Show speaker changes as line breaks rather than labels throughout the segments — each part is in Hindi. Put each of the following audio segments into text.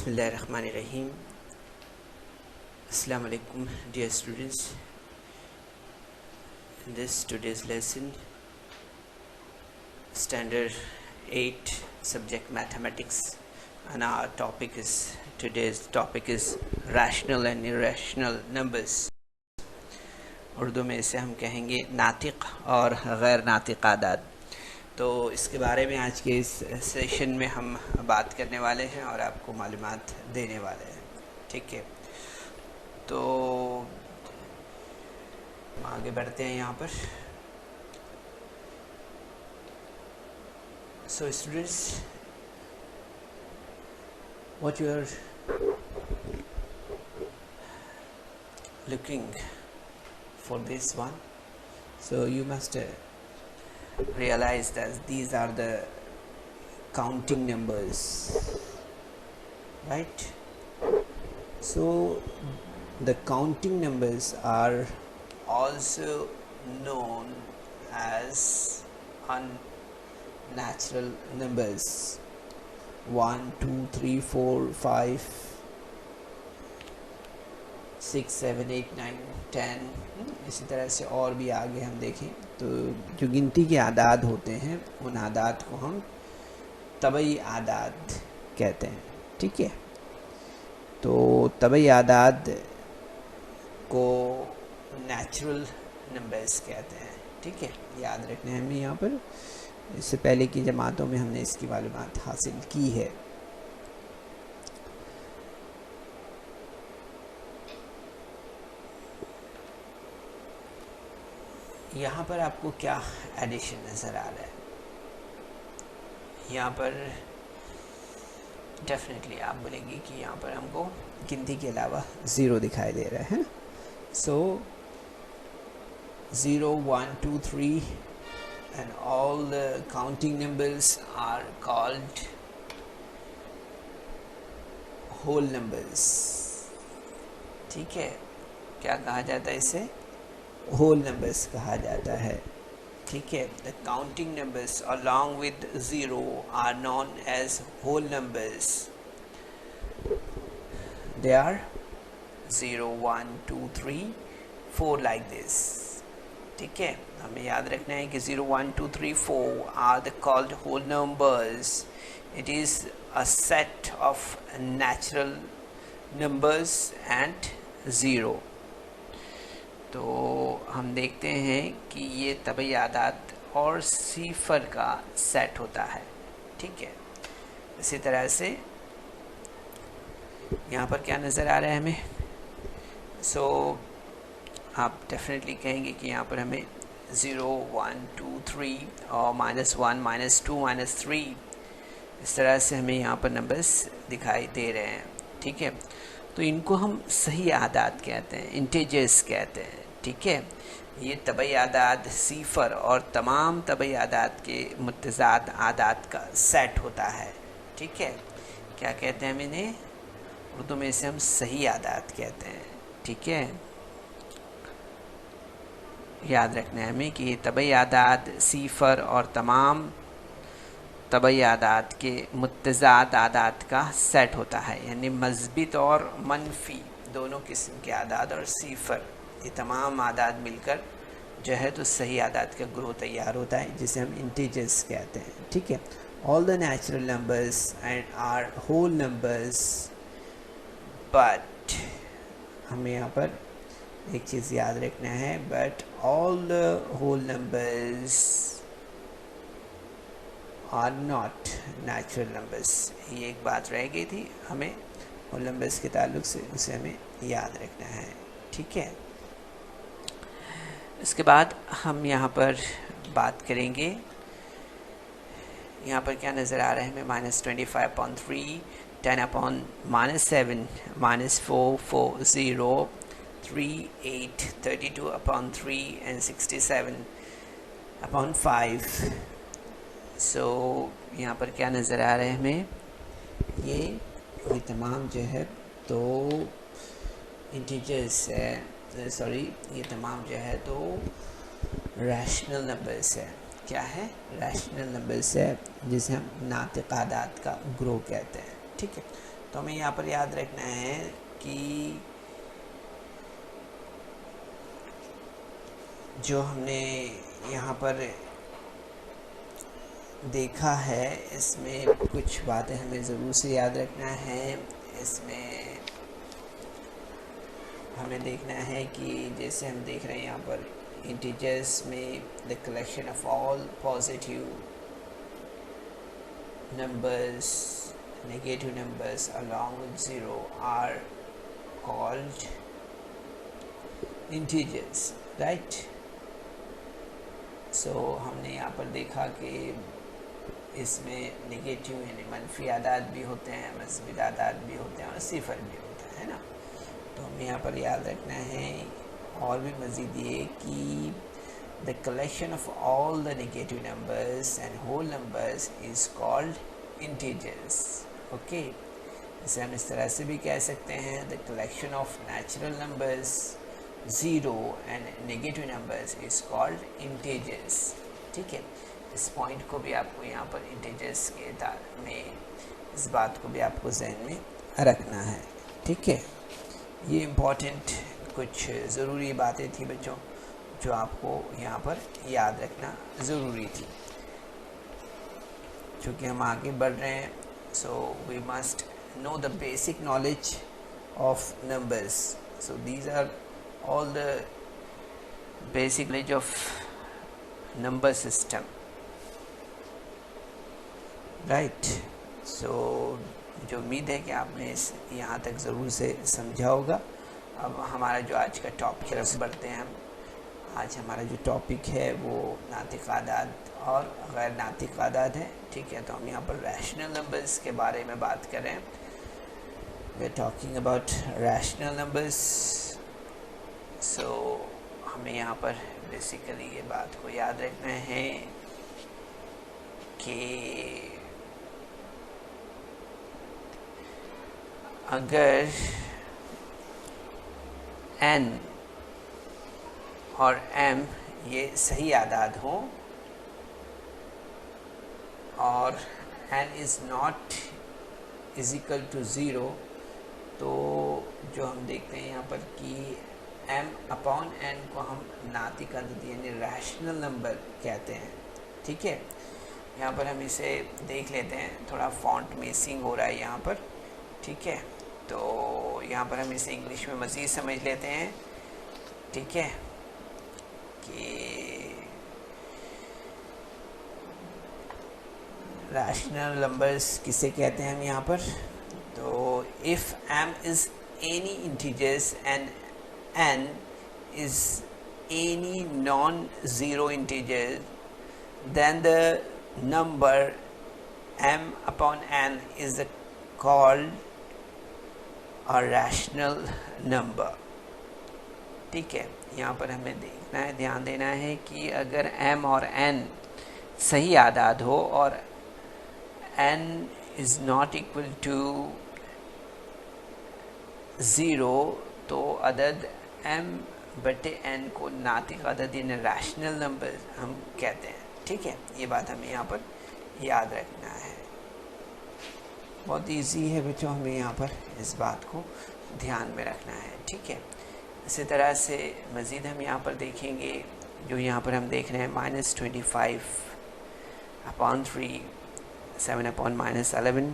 बिस्मिल्लाहिर्रहमानिर्रहीम। Assalamu alaikum dear students. In this today's lesson, standard 8 subject mathematics, and our today's topic is rational and irrational numbers. Urdu में इसे हम कहेंगे नातिक और गैर नातिक आदाद। तो इसके बारे में आज के इस सेशन में हम बात करने वाले हैं और आपको मालूमात देने वाले हैं। ठीक है, तो आगे बढ़ते हैं यहाँ पर। So students, what you are looking for this one, so you must realize that these are the counting numbers, right? So the counting numbers are also known as unnatural numbers. 1 2 3 4 5 6 7 8 9 10, इसी तरह से और भी आगे हम देखें तो जो गिनती के आदाद होते हैं उन आदाद को हम तबई आदाद कहते हैं। ठीक है, तो तबई आदाद को नेचुरल नंबर्स कहते हैं। ठीक है, याद रखना है हमें यहाँ पर। इससे पहले की जमातों में हमने इसकी मालूमात हासिल की है। यहाँ पर आपको क्या एडिशन नज़र आ रहा है? यहाँ पर डेफिनेटली आप बोलेंगे कि यहाँ पर हमको गिनती के अलावा ज़ीरो दिखाई दे रहा है। सो 0 1 2 3 and all the counting numbers are called whole numbers। ठीक है, क्या कहा जाता है इसे? होल नंबर्स कहा जाता है। ठीक है, the counting numbers along with 0 are known as whole numbers। they are 0 1 2 3 4 like this। ठीक है, हमें याद रखना है कि 0 1 2 3 4 are the called whole numbers। it is a set of natural numbers and 0। तो हम देखते हैं कि ये तबई आदाद और सिफर का सेट होता है। ठीक है, इसी तरह से यहाँ पर क्या नज़र आ रहा है हमें? सो आप डेफिनेटली कहेंगे कि यहाँ पर हमें 0 1 2 3 और -1 -2 -3 इस तरह से हमें यहाँ पर नंबर्स दिखाई दे रहे हैं। ठीक है, तो इनको हम सही आदाद कहते हैं, इंटीजर्स कहते हैं। ठीक है, ये तबई आदाद सिफर और तमाम तबई आदाद के मुतज़ाद आदाद का सेट होता है। ठीक है, क्या कहते हैं हम इन्हें? उर्दू में इसे हम सही आदाद कहते हैं। ठीक है, याद रखना है हमें कि ये तबई आदाद सिफर और तमाम तबई आदाद के मुतज़ाद आदाद का सेट होता है, यानी मस्बित और मनफी दोनों किस्म के आदाद और सिफर, ये तमाम आदाद मिलकर जो है तो सही आदाद का ग्रोह तैयार होता है, जिसे हम इंटीजर्स कहते हैं। ठीक है, all the natural numbers and are whole numbers, but हमें यहाँ पर एक चीज़ याद रखना है, but all the whole numbers are not natural numbers. ये एक बात रह गई थी हमें होल नंबर्स के ताल्लुक से, उसे हमें याद रखना है। ठीक है, इसके बाद हम यहाँ पर बात करेंगे। यहाँ पर क्या नज़र आ रहा है हमें? -25/3 10/-7 -4 4 0 3 8 32/3 and 67/5। सो यहाँ पर क्या नज़र आ रहा है हमें? ये तमाम जो है तो इंटीजर्स है, सॉरी ये तमाम जो है तो रैशनल नंबर्स है। क्या है? रैशनल नंबर्स है, जिसे हम नातिक आदाद का ग्रोह कहते हैं। ठीक है, तो हमें यहाँ पर याद रखना है कि जो हमने यहाँ पर देखा है इसमें कुछ बातें हमें ज़रूर से याद रखना है। इसमें हमें देखना है कि जैसे हम देख रहे हैं यहाँ पर इंटीजर्स में the collection of all positive numbers negative numbers along with zero are called integers, right. So हमने यहाँ पर देखा कि इसमें नेगेटिव यानी मनफी आदाद भी होते हैं, मस्बत आदाद भी होते हैं और सिफर भी होता है ना। तो हमें यहाँ पर याद रखना है और भी मज़ीद ये कि the collection of all the negative numbers and whole numbers is called integers. Okay, इसे हम इस तरह से भी कह सकते हैं the collection of natural numbers zero and negative numbers is called integers. ठीक है, इस पॉइंट को भी आपको यहाँ पर इंटीजर्स के में इस बात को भी आपको जहन में रखना है। ठीक है, ये इम्पॉर्टेंट कुछ ज़रूरी बातें थी बच्चों जो आपको यहाँ पर याद रखना ज़रूरी थी। चूँकि हम आगे बढ़ रहे हैं, so we must know the basic knowledge of numbers. So these are all the basic knowledge of number system, right. So जो उम्मीद है कि आपने इस यहाँ तक ज़रूर से समझा होगा। अब हमारा जो आज का टॉपिक है उस बढ़ते हैं हम। आज हमारा जो टॉपिक है वो नातिक आदाद और गैर नातिक आदाद है। ठीक है, तो हम यहाँ पर रैशनल नंबर्स के बारे में बात कर रहे हैं। We are talking about rational numbers. So हमें यहाँ पर बेसिकली ये बात को याद रखना है कि अगर n और m ये सही आदाद हो और n is not is equal to zero, तो जो हम देखते हैं यहाँ पर कि m अपॉन n को हम नातिक अदद यानी रैशनल नंबर कहते हैं। ठीक है, यहाँ पर हम इसे देख लेते हैं, थोड़ा फॉन्ट मिसिंग हो रहा है यहाँ पर। ठीक है, तो यहाँ पर हम इसे इंग्लिश में मज़ीद समझ लेते हैं। ठीक है, कि रैशनल नंबर्स किसे कहते हैं हम यहाँ पर। तो if m is any integers and n is any non zero integer, then the number m upon n is called a rational number। ठीक है, यहाँ पर हमें देखना है, ध्यान देना है कि अगर m और n सही आदाद हो और n is not equal to zero, तो अदद m बटे n को नातिक अदद यानी रैशनल नंबर हम कहते हैं। ठीक है, ये बात हमें यहाँ पर याद रखना है। बहुत इजी है बच्चों, हमें यहाँ पर इस बात को ध्यान में रखना है। ठीक है, इसी तरह से मज़ीद हम यहाँ पर देखेंगे, जो यहाँ पर हम देख रहे हैं -25 अपॉन 3, 7 अपॉन -11,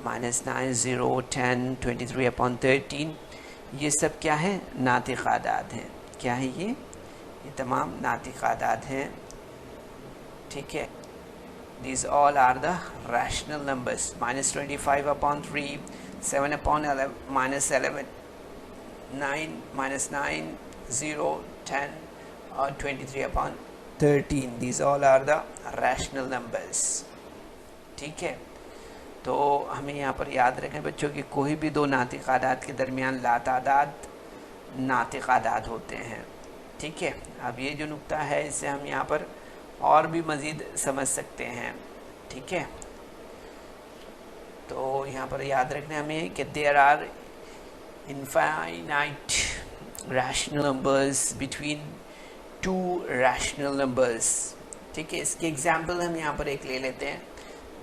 -9, 0, 10, 23 अपॉन 13, ये सब क्या है? नातिक आदाद हैं। क्या है ये तमाम नातिक आदाद हैं। ठीक है, these all are the rational numbers। -25 upon 3, 7 upon 11, -11, 9, -9, 0, 10 और 23 upon 13, these all are the rational numbers। ठीक है, तो हमें यहाँ पर याद रखें बच्चों कि कोई भी दो नातिक आदाद के दरमियान लातादाद नातिक आदाद होते हैं। ठीक है, अब ये जो नुक्ता है इसे हम यहाँ पर और भी मज़ीद समझ सकते हैं। ठीक है, तो यहाँ पर याद रखना हमें कि there are infinite rational numbers between two rational numbers. ठीक है, इसके एग्जाम्पल हम यहाँ पर एक ले लेते हैं।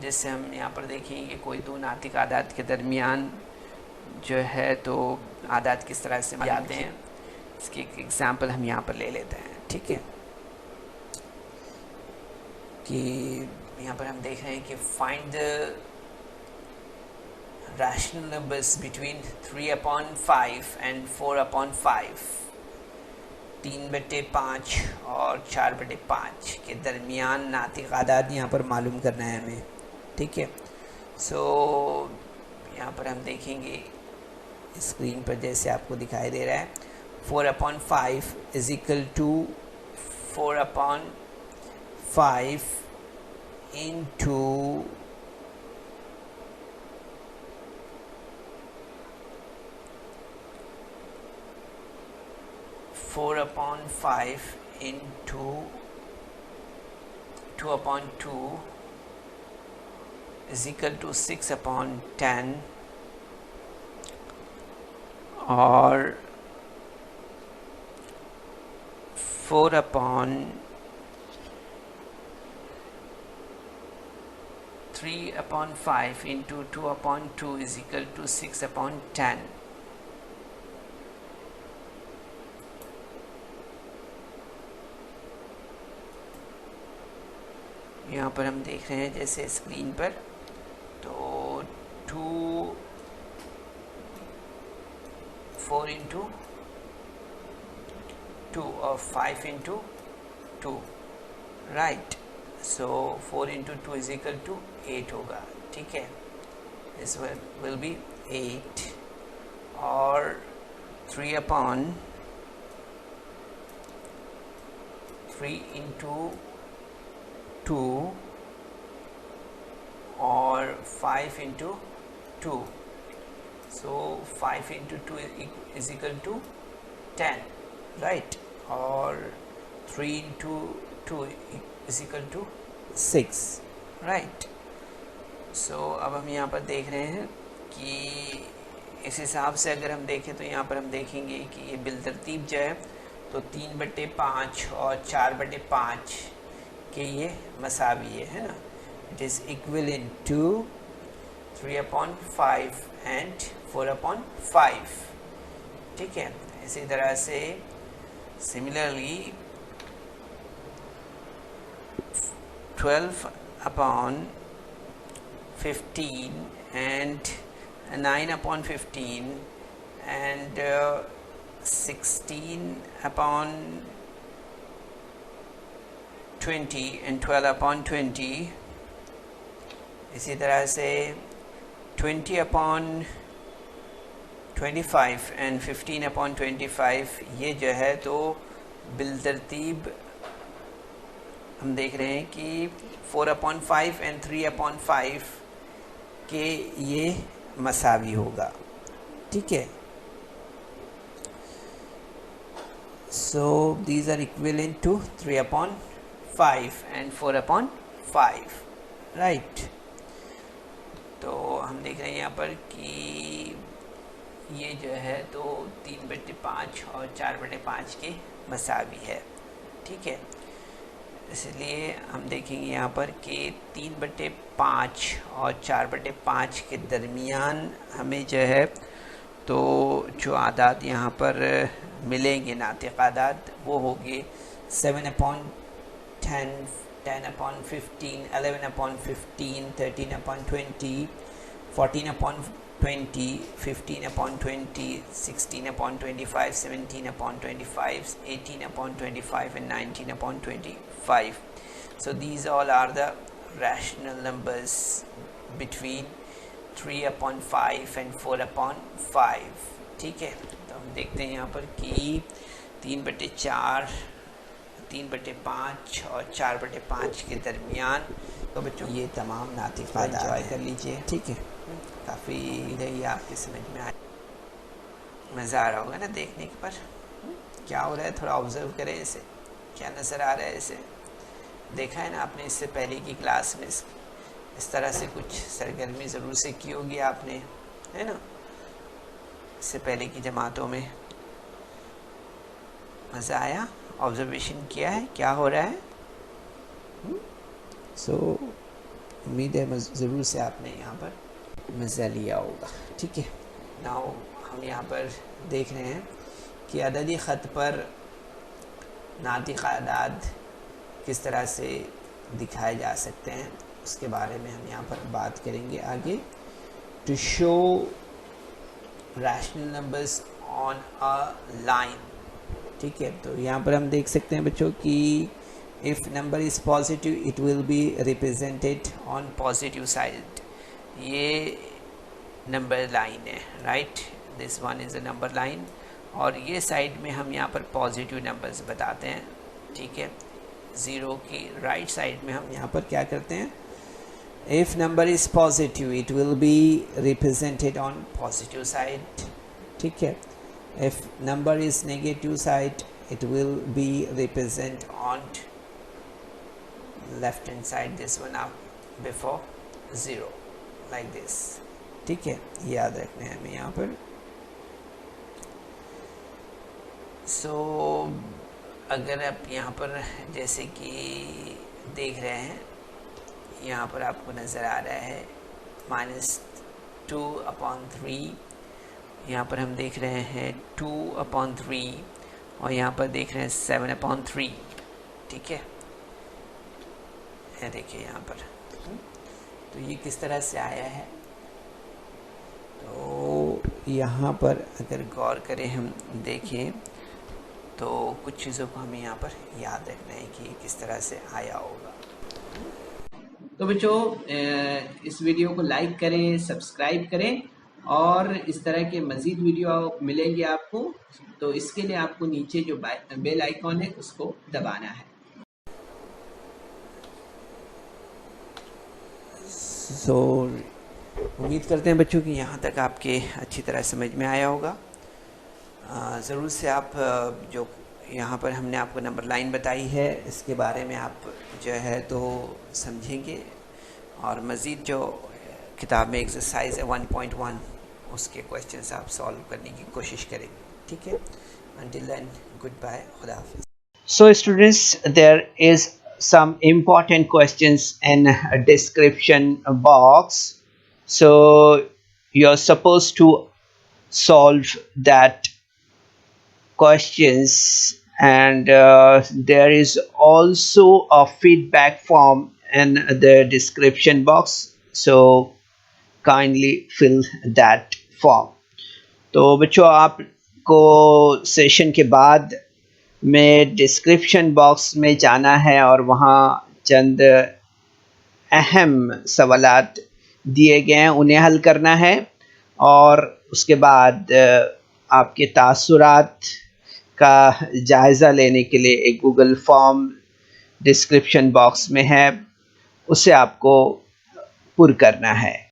जिससे हम यहाँ पर देखेंगे कोई दो नातिक आदाद के दरमियान जो है तो आदाद किस तरह से जाते हैं, इसकी एक एग्जांपल हम यहाँ पर ले लेते हैं। ठीक है, कि यहाँ पर हम देख रहे हैं कि find the rational numbers between 3/5 and 4/5, 3/5 और 4/5 के दरमियान नातिक आदाद यहाँ पर मालूम करना है हमें। ठीक है, सो यहाँ पर हम देखेंगे स्क्रीन पर जैसे आपको दिखाई दे रहा है 4/5 is equal to 4/5 into 4/5 into 2/2 is equal to 6/10 और 4/3/5 into 2/2 is equal to 6/10। यहाँ पर हम देख रहे हैं जैसे स्क्रीन पर, तो 4 into 2 और 5 into 2, right. So 4 into 2 is equal to 8 होगा। ठीक है, दिस will be 8 और 3/3 into 2 और 5 into 2, so 5 into 2 is equal to 10, right, और 3 into 2 is equal to 6, right। so अब हम यहाँ पर देख रहे हैं कि इस हिसाब से अगर हम देखें तो यहाँ पर हम देखेंगे कि ये बिलतरतीब जो है तो 3/5 और 4/5 कि ये मसावी है ना, it is equivalent to 3/5 and 4/5। ठीक है, इसी तरह से सिमिलरली 12/15 एंड 9/15 एंड 16/20 and 12/20, इसी तरह से 20/25 and 15/25, ये जो है तो बिलतरतीब हम देख रहे हैं कि 4/5 and 3/5 के ये मसावी होगा। ठीक है, so these are equivalent to 3/5 and 4/5, right। तो हम देख रहे हैं यहाँ पर कि ये जो है तो 3/5 और 4/5 के मसावी है। ठीक है, इसलिए हम देखेंगे यहाँ पर कि 3/5 और 4/5 के दरमियान हमें जो है तो जो आदाद यहाँ पर मिलेंगे नातिक आदाद वो होंगे 7/10, 10/15, 11/15, 13/20, 14/20, 15/20, 16/25, 17/25, 18/25 and 19/25. So these all are the rational numbers between 3/5 and 4/5। ठीक है, तो हम देखते हैं यहाँ पर कि 3/4, 3/5 और 4/5 के दरमियान तो बच्चों ये तमाम नातिक एंजॉय कर लीजिए। ठीक है, काफ़ी रही आपके समझ में आए, मज़ा आ रहा होगा ना देखने के पर। क्या हो रहा है थोड़ा ऑब्जर्व करें इसे, क्या नज़र आ रहा है इसे। देखा है ना आपने इससे पहले की क्लास में इस तरह से कुछ सरगर्मी ज़रूर से की होगी आपने, है ना, इससे पहले की जमातों में। मज़ा आया, ऑब्जर्वेशन किया है क्या हो रहा है। सो उम्मीद है ज़रूर से आपने यहाँ पर मज़ा लिया होगा। ठीक है, नाउ हम यहाँ पर देख रहे हैं कि अददी ख़त पर नातिक़ आदाद किस तरह से दिखाए जा सकते हैं, उसके बारे में हम यहाँ पर बात करेंगे आगे। To show rational numbers on a line. ठीक है, तो यहाँ पर हम देख सकते हैं बच्चों कि if number is positive it will be represented on positive side. ये नंबर लाइन है, right, this one is a number line, और ये साइड में हम यहाँ पर पॉजिटिव नंबर्स बताते हैं। ठीक है, ज़ीरो की राइट साइड में हम यहाँ पर क्या करते हैं, if number is positive it will be represented on positive side. ठीक है, if number is negative side it will be represent on left hand side, this one up before 0 like this। ठीक है, याद रखना है हमें यहाँ पर। सो अगर आप यहाँ पर जैसे कि देख रहे हैं, यहाँ पर आपको नज़र आ रहा है -2/3, यहाँ पर हम देख रहे हैं 2/3, और यहाँ पर देख रहे हैं 7/3। ठीक है, देखिए यहाँ पर, तो ये किस तरह से आया है। तो यहाँ पर अगर गौर करें, हम देखें तो कुछ चीज़ों को हमें यहाँ पर याद रखना है कि किस तरह से आया होगा। तो बच्चों, इस वीडियो को लाइक करें, सब्सक्राइब करें, और इस तरह के मज़ीद वीडियो मिलेंगे आपको। तो इसके लिए आपको नीचे जो बेल आइकॉन है उसको दबाना है। सो उम्मीद करते हैं बच्चों कि यहाँ तक आपके अच्छी तरह समझ में आया होगा। ज़रूर से आप जो यहाँ पर हमने आपको नंबर लाइन बताई है, इसके बारे में आप जो है तो समझेंगे, और मज़ीद जो किताब में एक्सरसाइज है 1.1 उसके क्वेश्चंस आप सॉल्व करने की कोशिश करेंगे। ठीक है, until then goodbye, खुदा हाफिज़।
So students, there is some important questions in a description box, so you're supposed to solve that questions, and there is also a feedback form in the description box, so kindly fill that form। तो बच्चों, आपको सेशन के बाद में डिस्क्रिप्शन बॉक्स में जाना है और वहाँ चंद अहम सवालात दिए गए हैं, उन्हें हल करना है, और उसके बाद आपके तासुरात का जायज़ा लेने के लिए एक गूगल फॉर्म डिस्क्रिप्शन बॉक्स में है, उसे आपको पुर करना है।